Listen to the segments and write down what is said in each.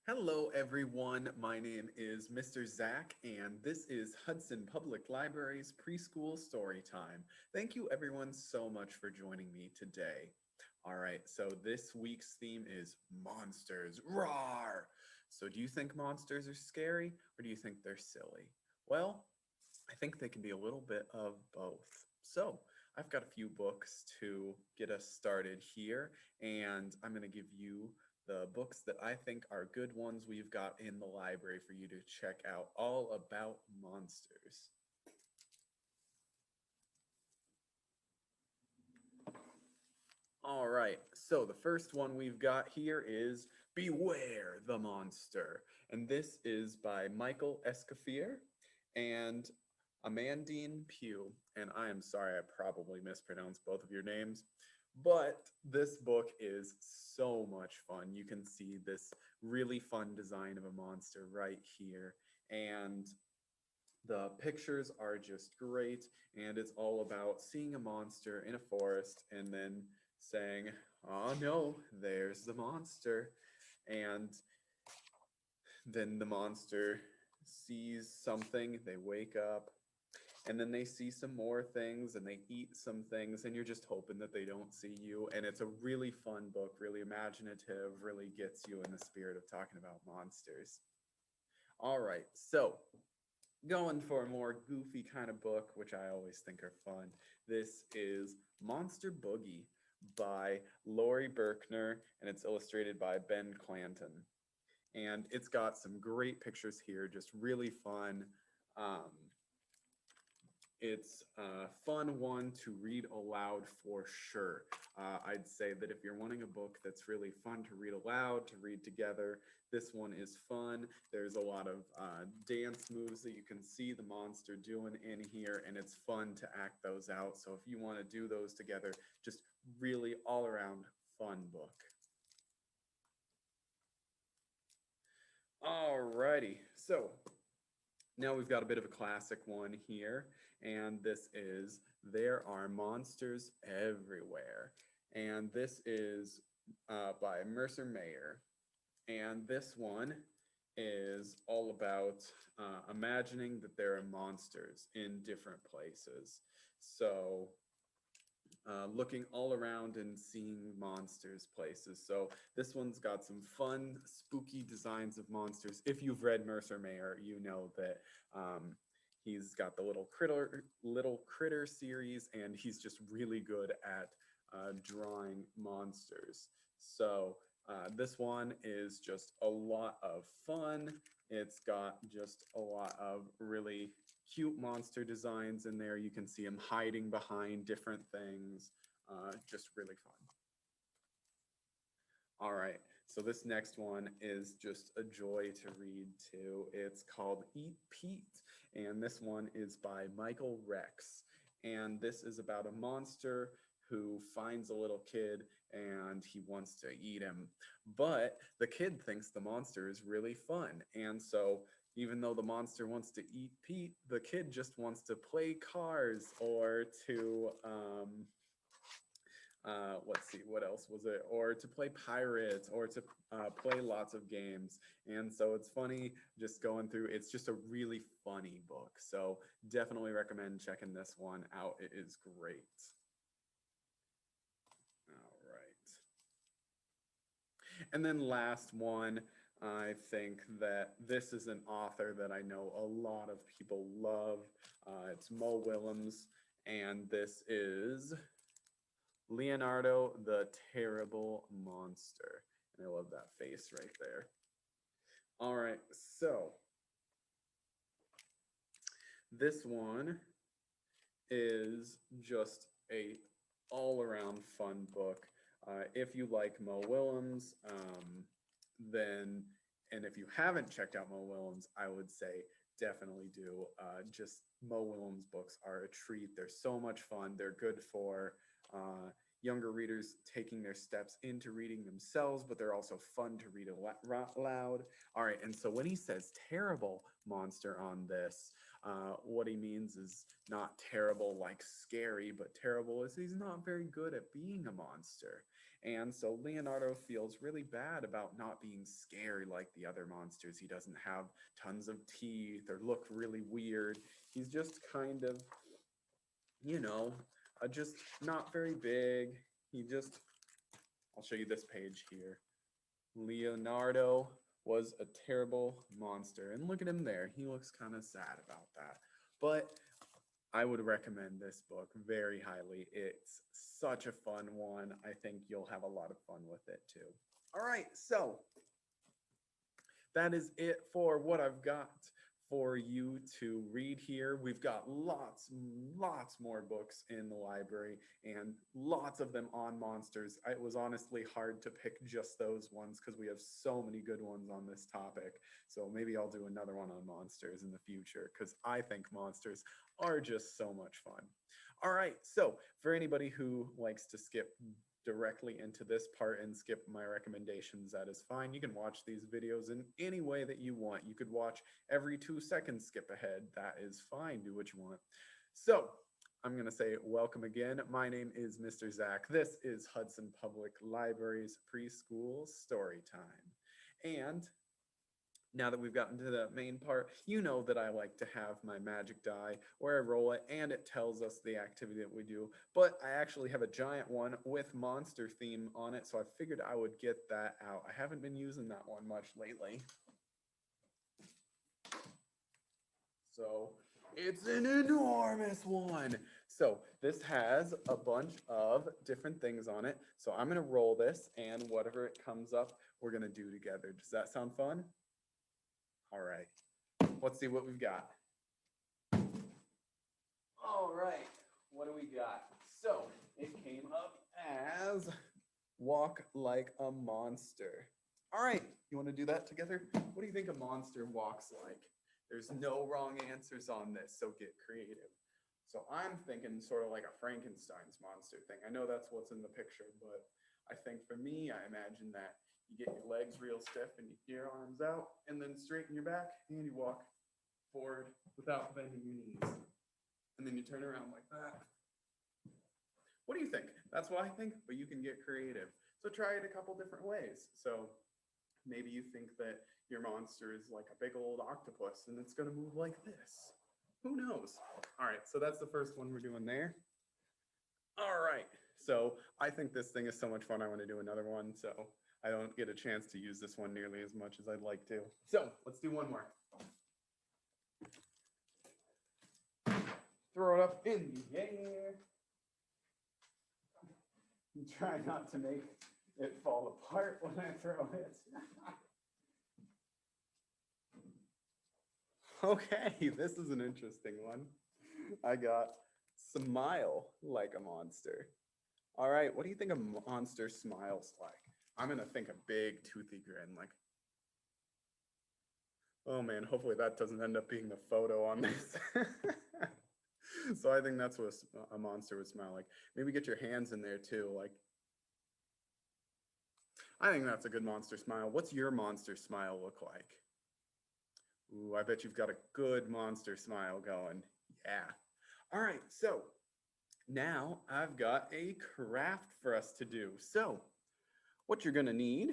Hello, everyone. My name is Mr. Zach, and this is Hudson Public Library's Preschool Storytime. Thank you, everyone, so much for joining me today. All right, so this week's theme is monsters. Roar! So, do you think monsters are scary, or do you think they're silly? Well, I think they can be a little bit of both. So, I've got a few books to get us started here, and I'm going to give you the books that I think are good ones we've got in the library for you to check out, all about monsters. All right, so the first one we've got here is Beware the Monster. And this is by Michael Escoffier and Amandine Pugh. And I am sorry, I probably mispronounced both of your names, but this book is so much fun. You can see this really fun design of a monster right here. And the pictures are just great, and it's all about seeing a monster in a forest and then saying, "Oh no, there's the monster." And then the monster sees something, they wake up, and then they see some more things and they eat some things, and you're just hoping that they don't see you. And it's a really fun book, really imaginative, really gets you in the spirit of talking about monsters. All right, so going for a more goofy kind of book, which I always think are fun. This is Monster Boogie by Laurie Berkner, and it's illustrated by Ben Clanton. And it's got some great pictures here, just really fun. Um, it's a fun one to read aloud for sure. I'd say that if you're wanting a book that's really fun to read aloud, to read together, this one is fun. There's a lot of dance moves that you can see the monster doing in here, and it's fun to act those out. So if you want to do those together, just really all around fun book. Alrighty, so now we've got a bit of a classic one here, and this is There Are Monsters Everywhere. And this is by Mercer Mayer. And this one is all about imagining that there are monsters in different places. So looking all around and seeing monsters places. So this one's got some fun, spooky designs of monsters. If you've read Mercer Mayer, you know that he's got the little critter series, and he's just really good at drawing monsters. So this one is just a lot of fun. It's got just a lot of really cute monster designs in there. You can see him hiding behind different things. Just really fun. All right, so this next one is just a joy to read too. It's called Eat Pete, and this one is by Michael Rex. And this is about a monster who finds a little kid and he wants to eat him. But the kid thinks the monster is really fun. And so even though the monster wants to eat Pete, the kid just wants to play cars or to let's see, what else was it? Or to play pirates, or to play lots of games. And so it's funny just going through, it's just a really funny book. So definitely recommend checking this one out. It is great. All right. And then last one, I think that this is an author that I know a lot of people love. It's Mo Willems, and this is Leonardo the Terrible Monster. And I love that face right there. All right, so this one is just a all-around fun book. If you like Mo Willems, then, and if you haven't checked out Mo Willems, I would say definitely do. Just Mo Willems books are a treat. They're so much fun. They're good for younger readers taking their steps into reading themselves, but they're also fun to read aloud. All right, and so when he says terrible monster on this, What he means is not terrible like scary, but terrible is he's not very good at being a monster. And so Leonardo feels really bad about not being scary like the other monsters. He doesn't have tons of teeth or look really weird. He's just kind of, you know, just not very big. He just, I'll show you this page here. Leonardo was a terrible monster. And look at him there. He looks kind of sad about that. But I would recommend this book very highly. It's such a fun one. I think you'll have a lot of fun with it too. All right, so that is it for what I've got for you to read here. We've got lots more books in the library and lots of them on monsters. It was honestly hard to pick just those ones because we have so many good ones on this topic. So maybe I'll do another one on monsters in the future because I think monsters are just so much fun. All right, so for anybody who likes to skip directly into this part and skip my recommendations, that is fine. You can watch these videos in any way that you want. You could watch every 2 seconds, skip ahead. That is fine. Do what you want. So I'm going to say welcome again. My name is Mr. Zach. This is Hudson Public Library's preschool story time. And now that we've gotten to the main part, you know that I like to have my magic die where I roll it and it tells us the activity that we do. But I actually have a giant one with monster theme on it, so I figured I would get that out. I haven't been using that one much lately. So it's an enormous one. So this has a bunch of different things on it. So I'm going to roll this and whatever it comes up, we're going to do together. Does that sound fun? All right, let's see what we've got. All right, what do we got? So it came up as walk like a monster. All right, you want to do that together? What do you think a monster walks like? There's no wrong answers on this, so get creative. So I'm thinking sort of like a Frankenstein's monster thing. I know that's what's in the picture, but I think for me, I imagine that you get your legs real stiff and you get your arms out and then straighten your back and you walk forward without bending your knees. And then you turn around like that. What do you think? That's what I think, but you can get creative. So try it a couple different ways. So maybe you think that your monster is like a big old octopus and it's going to move like this. Who knows? All right, so that's the first one we're doing there. All right, so I think this thing is so much fun. I want to do another one. So I don't get a chance to use this one nearly as much as I'd like to. So let's do one more. Throw it up in the air. And try not to make it fall apart when I throw it. Okay, this is an interesting one. I got smile like a monster. All right, what do you think a monster smiles like? I'm gonna think a big toothy grin, like, oh man, hopefully that doesn't end up being the photo on this. So I think that's what a monster would smile like. Maybe get your hands in there too, like. I think that's a good monster smile. What's your monster smile look like? Ooh, I bet you've got a good monster smile going. Yeah. All right, so now I've got a craft for us to do. So what you're gonna need,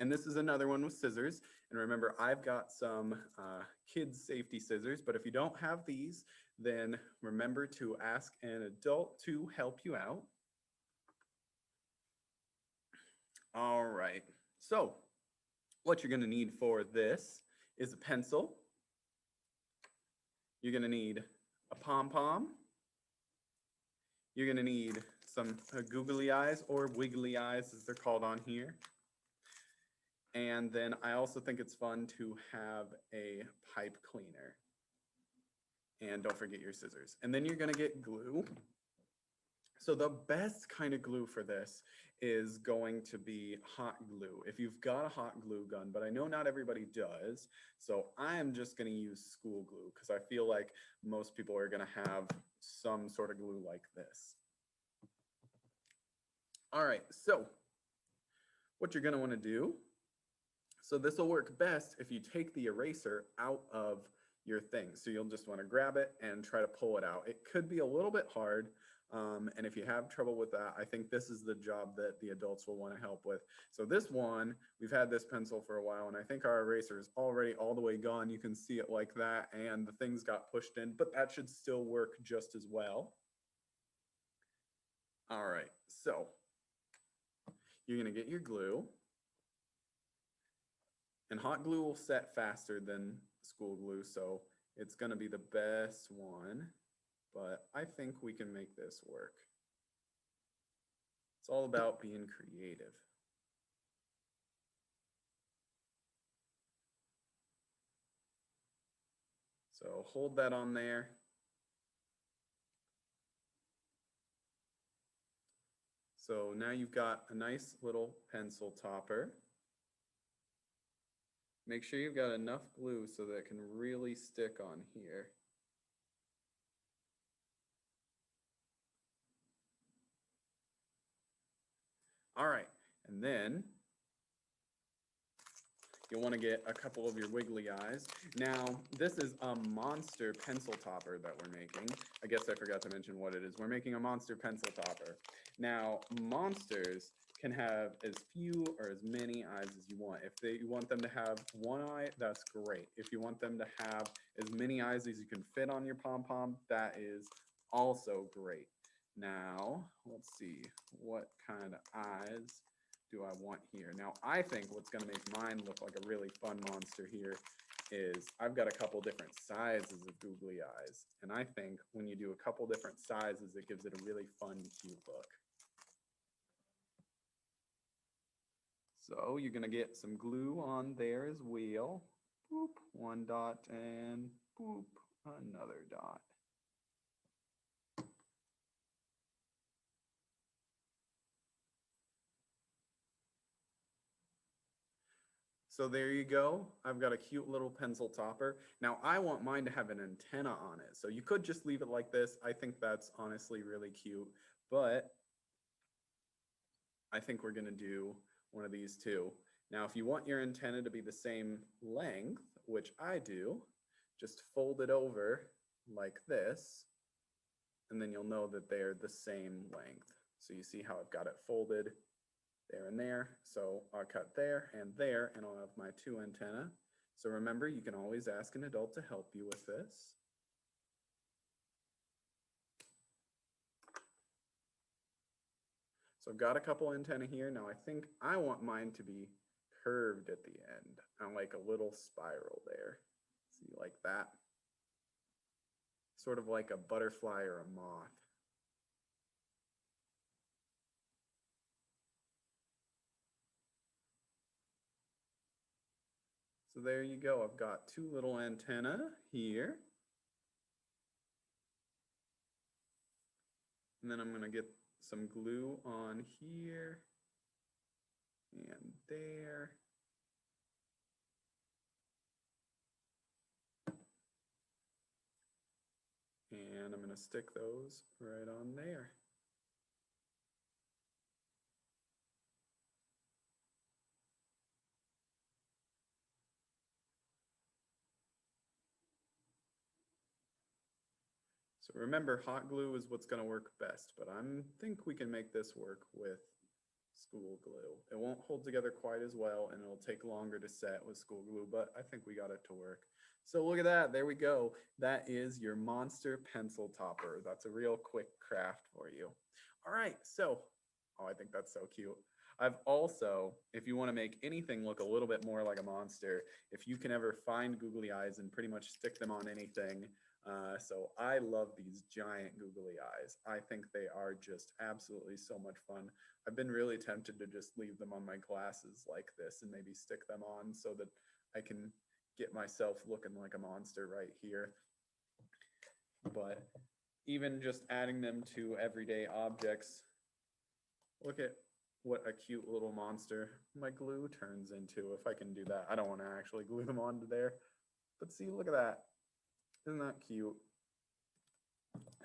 and this is another one with scissors, and remember I've got some kids safety scissors, but if you don't have these, then remember to ask an adult to help you out. All right, so what you're gonna need for this is a pencil. You're gonna need a pom-pom. You're gonna need some googly eyes or wiggly eyes as they're called on here. And then I also think it's fun to have a pipe cleaner. And don't forget your scissors. And then you're gonna get glue. So the best kind of glue for this is going to be hot glue. If you've got a hot glue gun, but I know not everybody does, so I am just going to use school glue because I feel like most people are going to have some sort of glue like this. All right, so what you're going to want to do, so this will work best if you take the eraser out of your thing. So you'll just want to grab it and try to pull it out. It could be a little bit hard. And if you have trouble with that, I think this is the job that the adults will want to help with. So this one, we've had this pencil for a while, and I think our eraser is already all the way gone. You can see it like that, and the things got pushed in, but that should still work just as well. All right, so you're going to get your glue. And hot glue will set faster than school glue, so it's going to be the best one. But I think we can make this work. It's all about being creative. So hold that on there. So now you've got a nice little pencil topper. Make sure you've got enough glue so that it can really stick on here. All right, and then you'll want to get a couple of your wiggly eyes. Now, this is a monster pencil topper that we're making. I guess I forgot to mention what it is. We're making a monster pencil topper. Now, monsters can have as few or as many eyes as you want. If you want them to have one eye, that's great. If you want them to have as many eyes as you can fit on your pom-pom, that is also great. Now, let's see, what kind of eyes do I want here? Now, I think what's going to make mine look like a really fun monster here is I've got a couple different sizes of googly eyes. And I think when you do a couple different sizes, it gives it a really fun, cute look. So you're going to get some glue on there as well. Boop, one dot, and boop, another dot. So there you go. I've got a cute little pencil topper. Now I want mine to have an antenna on it. So you could just leave it like this. I think that's honestly really cute, but I think we're gonna do one of these too. Now, if you want your antenna to be the same length, which I do, just fold it over like this, and then you'll know that they're the same length. So you see how I've got it folded there and there. So I'll cut there, and I'll have my two antenna. So remember, you can always ask an adult to help you with this. So I've got a couple antennae here. Now I think I want mine to be curved at the end, and like a little spiral there. See, like that. Sort of like a butterfly or a moth. So there you go. I've got two little antennae here. And then I'm going to get some glue on here and there. And I'm going to stick those right on there. So remember, hot glue is what's going to work best, but I think we can make this work with school glue. It won't hold together quite as well, and it'll take longer to set with school glue, but I think we got it to work. So look at that, there we go. That is your monster pencil topper. That's a real quick craft for you. All right, so, oh, I think that's so cute. I've also, if you want to make anything look a little bit more like a monster, if you can ever find googly eyes and pretty much stick them on anything, so I love these giant googly eyes. I think they are just absolutely so much fun. I've been really tempted to just leave them on my glasses like this and maybe stick them on so that I can get myself looking like a monster right here. But even just adding them to everyday objects, look at what a cute little monster my glue turns into, if I can do that. I don't want to actually glue them onto there, but see, look at that. Isn't that cute?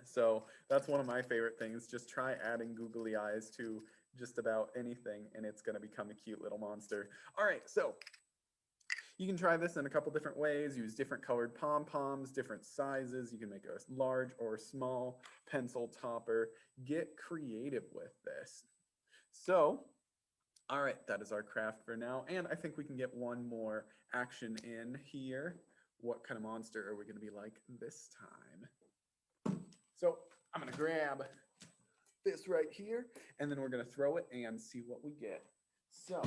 So that's one of my favorite things. Just try adding googly eyes to just about anything, and it's going to become a cute little monster. All right, so You can try this in a couple different ways. Use different colored pom-poms, different sizes. You can make a large or small pencil topper. Get creative with this. So, all right, that is our craft for now. And I think we can get one more action in here. What kind of monster are we going to be like this time? So I'm going to grab this right here, and then we're going to throw it and see what we get. So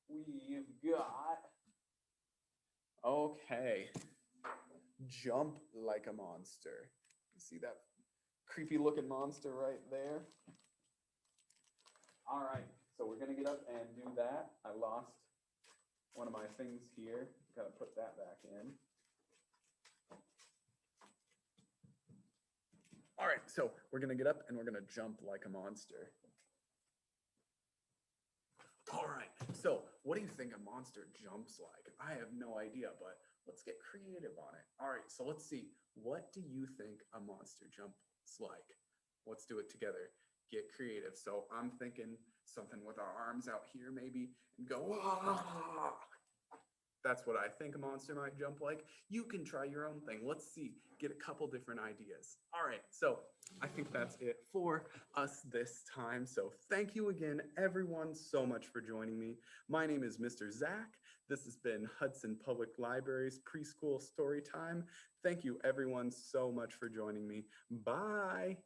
we've got, okay, jump like a monster. You see that creepy looking monster right there? All right, so we're gonna get up and do that. I lost one of my things here. Gotta put that back in. All right, so we're gonna get up and we're gonna jump like a monster. All right, so what do you think a monster jumps like? I have no idea, but let's get creative on it. All right, so let's see. What do you think a monster jumps like? Let's do it together. Get creative. So I'm thinking something with our arms out here maybe and go, ah. That's what I think a monster might jump like. You can try your own thing. Let's see, get a couple different ideas. All right, so I think that's it for us this time. So thank you again, everyone, so much for joining me. My name is Mr. Zach. This has been Hudson Public Library's Preschool Storytime. Thank you, everyone, so much for joining me. Bye.